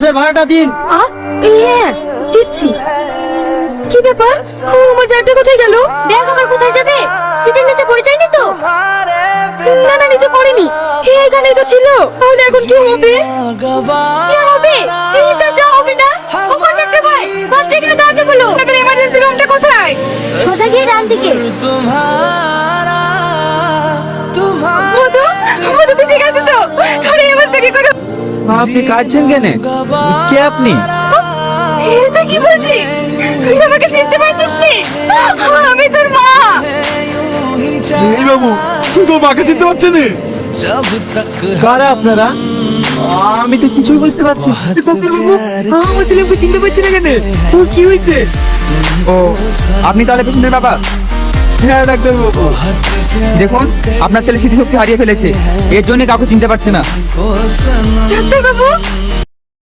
ভাড়াটা দিন। দিচ্ছি। কি ব্যাপার? আমার ব্যাগটা কোথায় গেল? ব্যাগ আবার কোথায় যাবে? সিটের নিচে পড়ে যায়নি তো? না না, নিচে পড়েনি। এখানেই তো ছিল। তাহলে এখন কি হবে? কি হবে? এটা যা হবে না। ওখানে একটা ভাই বাস থেকে দাঁড়াতে বলো। তাদের এমার্জেন্সি রুমটা কোথায়? সোজা গিয়ে ডান দিকে। মধু, মধু তুই ঠিক আছে তো? তোর এই অবস্থা কি করে? আপনি কাঁদছেন কেন? কে আপনি? তুই কি বলছিস? তুই আমাকে চিনতে পারছিস নি? আমি তোর মা। এই বাবু, তুই তো মাকে চিনতে পারছিস না? কারা আপনারা? আমি তো কিছুই বুঝতে পারছি না। আমার ছেলেকে চিনতে পারছি না কেন? ও কি হয়েছে? ও আপনি তাহলে পেশেন্টের বাবা? হ্যাঁ ডাক্তার বাবু। দেখুন আপনার ছেলে স্মৃতিশক্তি হারিয়ে ফেলেছে, এর জন্য কাউকে চিনতে পারছে না। ডাক্তার বাবু,